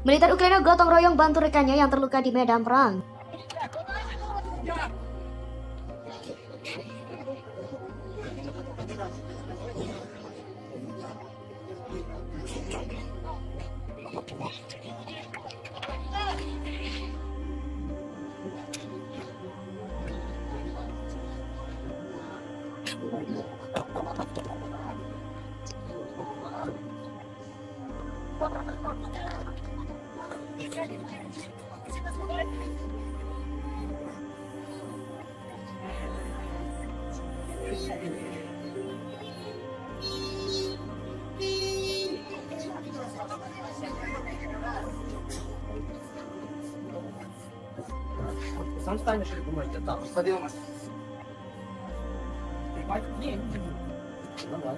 Militer Ukraina gotong royong bantu rekannya yang terluka di medan perang. Сам станешь или думаете там? Подъем. Нет. Давай.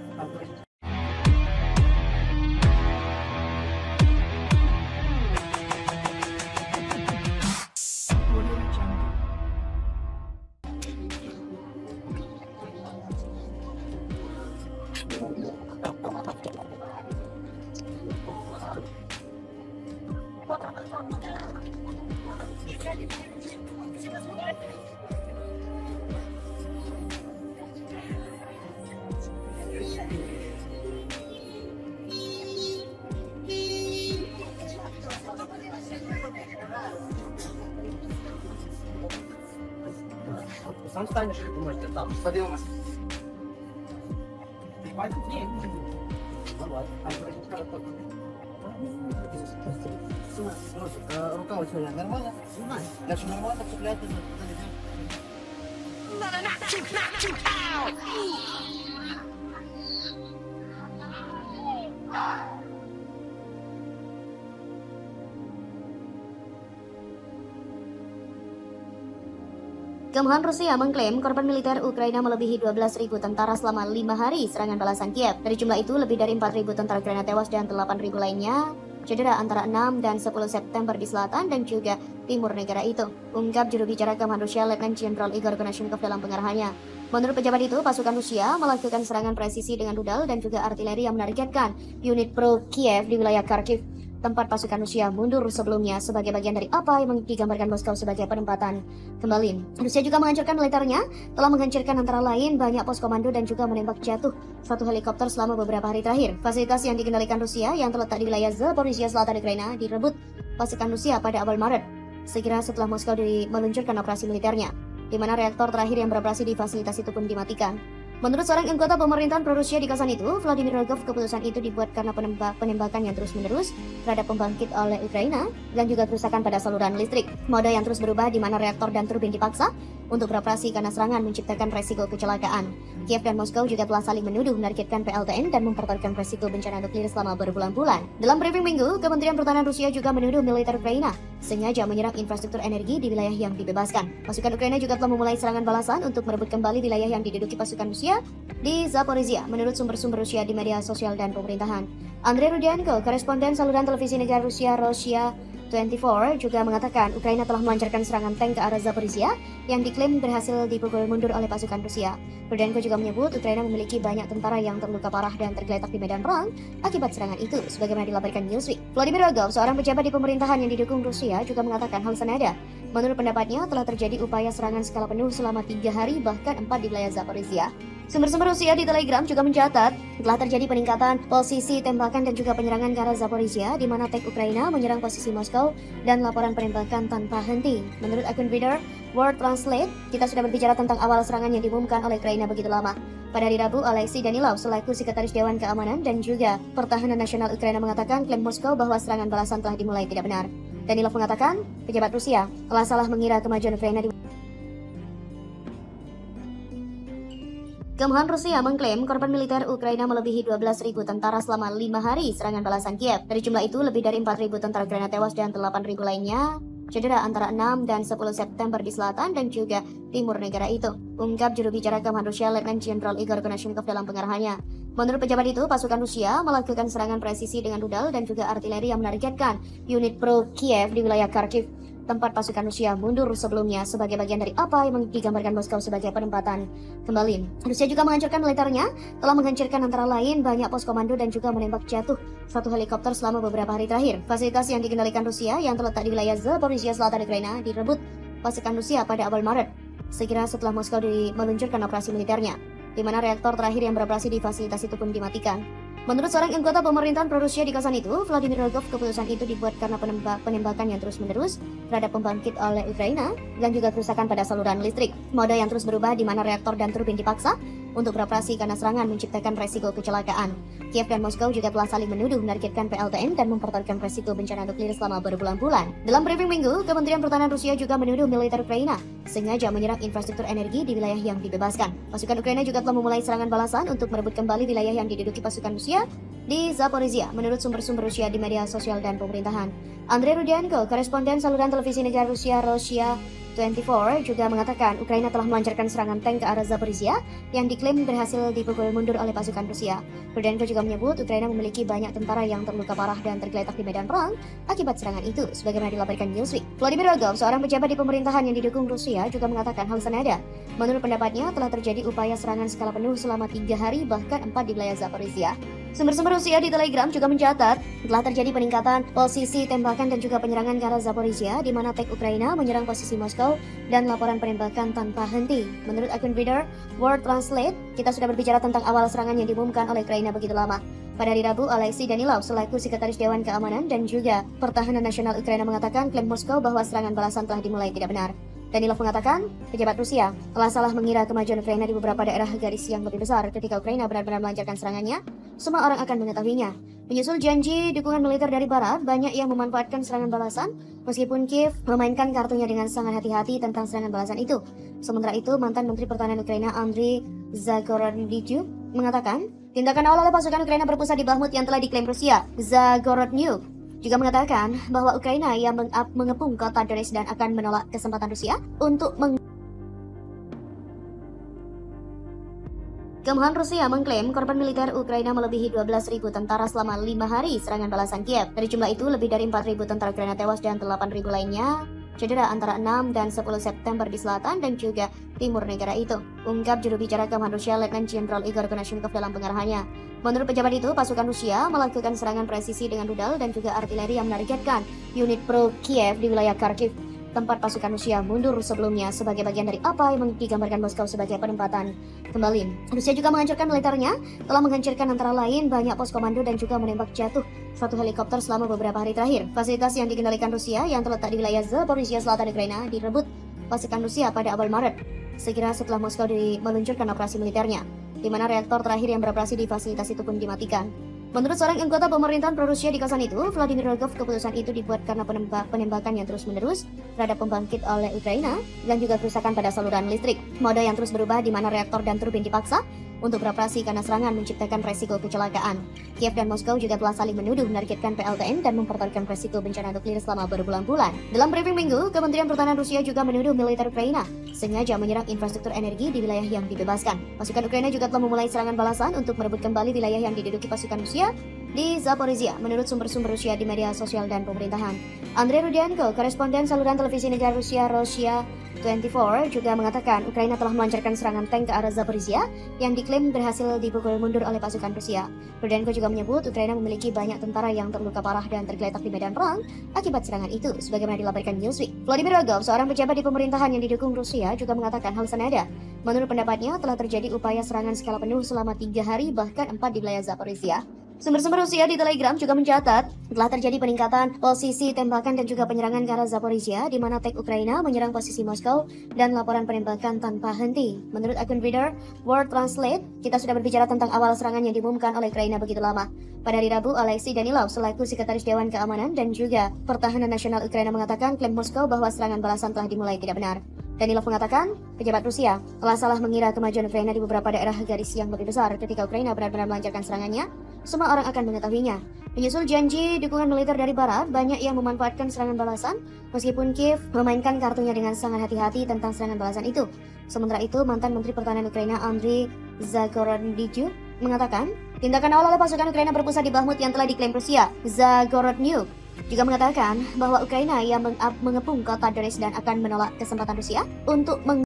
Сам станешь или думаете там? Подъем. Нет. Давай. Рука у тебя нормально? Дальше нормально цепляйте за Kemhan Rusia mengklaim korban militer Ukraina melebihi 12.000 tentara selama 5 hari serangan balasan Kiev. Dari jumlah itu, lebih dari 4.000 tentara Ukraina tewas dan 8.000 lainnya cedera antara 6 dan 10 September di selatan dan juga timur negara itu, ungkap juru bicara Kemhan Rusia Letnan Jenderal Igor Konashenkov dalam pengarahannya. Menurut pejabat itu, pasukan Rusia melakukan serangan presisi dengan rudal dan juga artileri yang menargetkan unit pro-Kiev di wilayah Kharkiv, tempat pasukan Rusia mundur sebelumnya sebagai bagian dari apa yang digambarkan Moskow sebagai penempatan kembali. Rusia juga menghancurkan militernya, telah menghancurkan antara lain banyak pos komando dan juga menembak jatuh satu helikopter selama beberapa hari terakhir. Fasilitas yang dikendalikan Rusia yang terletak di wilayah Zaporizhia selatan Ukraina direbut pasukan Rusia pada awal Maret, segera setelah Moskow meluncurkan operasi militernya, di mana reaktor terakhir yang beroperasi di fasilitas itu pun dimatikan. Menurut seorang anggota pemerintahan pro-Rusia di kawasan itu, Vladimir Rogov, keputusan itu dibuat karena penembakan yang terus-menerus terhadap pembangkit oleh Ukraina dan juga kerusakan pada saluran listrik. Mode yang terus berubah di mana reaktor dan turbin dipaksa untuk beroperasi karena serangan menciptakan resiko kecelakaan. Kiev dan Moskow juga telah saling menuduh menargetkan PLTN dan mempertaruhkan resiko bencana nuklir selama berbulan-bulan. Dalam briefing minggu, Kementerian Pertahanan Rusia juga menuduh militer Ukraina sengaja menyerang infrastruktur energi di wilayah yang dibebaskan. Pasukan Ukraina juga telah memulai serangan balasan untuk merebut kembali wilayah yang diduduki pasukan Rusia di Zaporizhia, menurut sumber-sumber Rusia di media sosial dan pemerintahan. Andrei Rudienko, koresponden saluran televisi negara Rusia, Russia 24, juga mengatakan Ukraina telah melancarkan serangan tank ke arah Zaporizhia yang diklaim berhasil dipukul mundur oleh pasukan Rusia. Rudienko juga menyebut Ukraina memiliki banyak tentara yang terluka parah dan tergeletak di medan perang akibat serangan itu, sebagaimana dilaporkan Newsweek. Vladimir Rogov, seorang pejabat di pemerintahan yang didukung Rusia, juga mengatakan hal senada. Menurut pendapatnya, telah terjadi upaya serangan skala penuh selama 3 hari, bahkan 4 di wilayah Zaporizhia. Sumber-sumber Rusia di Telegram juga mencatat telah terjadi peningkatan posisi tembakan dan juga penyerangan ke arah Zaporizhia, di mana tank Ukraina menyerang posisi Moskow dan laporan penembakan tanpa henti. Menurut akun Twitter World Translate, kita sudah berbicara tentang awal serangan yang diumumkan oleh Ukraina begitu lama. Pada hari Rabu, Alexei Danilov selaku Sekretaris Dewan Keamanan dan juga Pertahanan Nasional Ukraina mengatakan klaim Moskow bahwa serangan balasan telah dimulai tidak benar. Danilov mengatakan pejabat Rusia telah salah mengira kemajuan Ukraina di Kemhan Rusia mengklaim korban militer Ukraina melebihi 12.000 tentara selama 5 hari serangan balasan Kiev. Dari jumlah itu, lebih dari 4.000 tentara Ukraina tewas dan 8.000 lainnya cedera antara 6 dan 10 September di selatan dan juga timur negara itu, ungkap juru bicara Kemhan Rusia Letnan Jenderal Igor Konashenkov dalam pengarahannya. Menurut pejabat itu, pasukan Rusia melakukan serangan presisi dengan rudal dan juga artileri yang menargetkan unit pro-Kiev di wilayah Kharkiv, tempat pasukan Rusia mundur sebelumnya sebagai bagian dari apa yang digambarkan Moskow sebagai penempatan kembali. Rusia juga menghancurkan militernya, telah menghancurkan antara lain banyak pos komando dan juga menembak jatuh satu helikopter selama beberapa hari terakhir. Fasilitas yang dikendalikan Rusia yang terletak di wilayah Zaporizhia selatan Ukraina direbut pasukan Rusia pada awal Maret, segera setelah Moskow meluncurkan operasi militernya, di mana reaktor terakhir yang beroperasi di fasilitas itu pun dimatikan. Menurut seorang anggota pemerintahan pro-Rusia di kawasan itu, Vladimir Rogov, keputusan itu dibuat karena penembakan yang terus-menerus terhadap pembangkit oleh Ukraina dan juga kerusakan pada saluran listrik. Mode yang terus berubah di mana reaktor dan turbin dipaksa untuk beroperasi karena serangan menciptakan resiko kecelakaan. Kiev dan Moskow juga telah saling menuduh menargetkan PLTN dan mempertaruhkan resiko bencana nuklir selama berbulan-bulan. Dalam briefing minggu, Kementerian Pertahanan Rusia juga menuduh militer Ukraina sengaja menyerang infrastruktur energi di wilayah yang dibebaskan. Pasukan Ukraina juga telah memulai serangan balasan untuk merebut kembali wilayah yang diduduki pasukan Rusia di Zaporizhia, menurut sumber-sumber Rusia di media sosial dan pemerintahan. Andrei Rudienko, koresponden saluran televisi negara Rusia, Russia 24, juga mengatakan Ukraina telah melancarkan serangan tank ke arah Zaporizhia yang diklaim berhasil dipukul mundur oleh pasukan Rusia. Rudienko juga menyebut Ukraina memiliki banyak tentara yang terluka parah dan tergeletak di medan perang akibat serangan itu, sebagaimana dilaporkan Newsweek. Vladimir Rogov, seorang pejabat di pemerintahan yang didukung Rusia, juga mengatakan hal senada. Menurut pendapatnya, telah terjadi upaya serangan skala penuh selama 3 hari, bahkan 4 di wilayah Zaporizhia. Sumber-sumber Rusia di Telegram juga mencatat telah terjadi peningkatan posisi tembakan dan juga penyerangan ke arah Zaporizhia, di mana tank Ukraina menyerang posisi Moskow dan laporan penembakan tanpa henti. Menurut akun Twitter World Translate, kita sudah berbicara tentang awal serangan yang diumumkan oleh Ukraina begitu lama. Pada hari Rabu, Alexei Danilov selaku Sekretaris Dewan Keamanan dan juga Pertahanan Nasional Ukraina mengatakan klaim Moskow bahwa serangan balasan telah dimulai tidak benar. Danilov mengatakan, pejabat Rusia telah salah mengira kemajuan Ukraina di beberapa daerah garis yang lebih besar. Ketika Ukraina benar-benar melancarkan serangannya, semua orang akan mengetahuinya. Menyusul janji dukungan militer dari Barat, banyak yang memanfaatkan serangan balasan, meskipun Kiev memainkan kartunya dengan sangat hati-hati tentang serangan balasan itu. Sementara itu, mantan Menteri Pertahanan Ukraina Andriy Zagorodnyuk mengatakan, tindakan awal oleh pasukan Ukraina berpusat di Bakhmut yang telah diklaim Rusia. Zagorodnyuk juga mengatakan bahwa Ukraina yang mengepung kota Donetsk dan akan menolak kesempatan Rusia untuk Kemhan Rusia mengklaim korban militer Ukraina melebihi 12.000 tentara selama 5 hari serangan balasan Kiev. Dari jumlah itu, lebih dari 4.000 tentara Ukraina tewas dan 8.000 lainnya cedera antara 6 dan 10 September di selatan dan juga timur negara itu, ungkap juru bicara Kemhan Rusia Letnan Jenderal Igor Konashenkov dalam pengarahannya. Menurut pejabat itu, pasukan Rusia melakukan serangan presisi dengan rudal dan juga artileri yang menargetkan unit pro-Kiev di wilayah Kharkiv, tempat pasukan Rusia mundur sebelumnya sebagai bagian dari apa yang digambarkan Moskow sebagai penempatan kembali. Rusia juga menghancurkan militernya, telah menghancurkan antara lain banyak pos komando dan juga menembak jatuh satu helikopter selama beberapa hari terakhir. Fasilitas yang dikendalikan Rusia yang terletak di wilayah Zaporizhia selatan Ukraina direbut pasukan Rusia pada awal Maret, segera setelah Moskow meluncurkan operasi militernya, di mana reaktor terakhir yang beroperasi di fasilitas itu pun dimatikan. Menurut seorang anggota pemerintahan pro-Rusia di kawasan itu, Vladimir Rogov, keputusan itu dibuat karena penembakan yang terus-menerus terhadap pembangkit oleh Ukraina dan juga kerusakan pada saluran listrik. Mode yang terus berubah di mana reaktor dan turbin dipaksa untuk beroperasi karena serangan menciptakan resiko kecelakaan. Kiev dan Moskow juga telah saling menuduh menargetkan PLTN dan mempertaruhkan resiko bencana nuklir selama berbulan-bulan. Dalam briefing minggu, Kementerian Pertahanan Rusia juga menuduh militer Ukraina sengaja menyerang infrastruktur energi di wilayah yang dibebaskan. Pasukan Ukraina juga telah memulai serangan balasan untuk merebut kembali wilayah yang diduduki pasukan Rusia di Zaporizhia, menurut sumber-sumber Rusia di media sosial dan pemerintahan. Andrei Rudienko, koresponden saluran televisi negara Rusia, Russia 24, juga mengatakan Ukraina telah melancarkan serangan tank ke arah Zaporizhia yang diklaim berhasil dipukul mundur oleh pasukan Rusia. Rudienko juga menyebut Ukraina memiliki banyak tentara yang terluka parah dan tergeletak di medan perang akibat serangan itu, sebagaimana dilaporkan Newsweek. Vladimir Rogov, seorang pejabat di pemerintahan yang didukung Rusia, juga mengatakan hal senada. Menurut pendapatnya, telah terjadi upaya serangan skala penuh selama 3 hari, bahkan 4 di wilayah Zaporizhia. Sumber-sumber Rusia di Telegram juga mencatat telah terjadi peningkatan posisi tembakan dan juga penyerangan ke arah Zaporizhia, di mana tank Ukraina menyerang posisi Moskow dan laporan penembakan tanpa henti. Menurut akun Twitter World Translate, kita sudah berbicara tentang awal serangan yang diumumkan oleh Ukraina begitu lama. Pada hari Rabu, Alexei Danilov selaku Sekretaris Dewan Keamanan dan juga Pertahanan Nasional Ukraina mengatakan klaim Moskow bahwa serangan balasan telah dimulai tidak benar. Danilov mengatakan, pejabat Rusia telah salah mengira kemajuan Ukraina di beberapa daerah garis yang lebih besar. Ketika Ukraina benar-benar melancarkan serangannya, semua orang akan mengetahuinya. Menyusul janji dukungan militer dari Barat, banyak yang memanfaatkan serangan balasan, meskipun Kiev memainkan kartunya dengan sangat hati-hati tentang serangan balasan itu. Sementara itu, mantan Menteri Pertahanan Ukraina Andriy Zagorodnyuk mengatakan, tindakan awal oleh pasukan Ukraina berpusat di Bakhmut yang telah diklaim Rusia. Zagorodnyuk juga mengatakan bahwa Ukraina yang mengepung kota Dresden akan menolak kesempatan Rusia untuk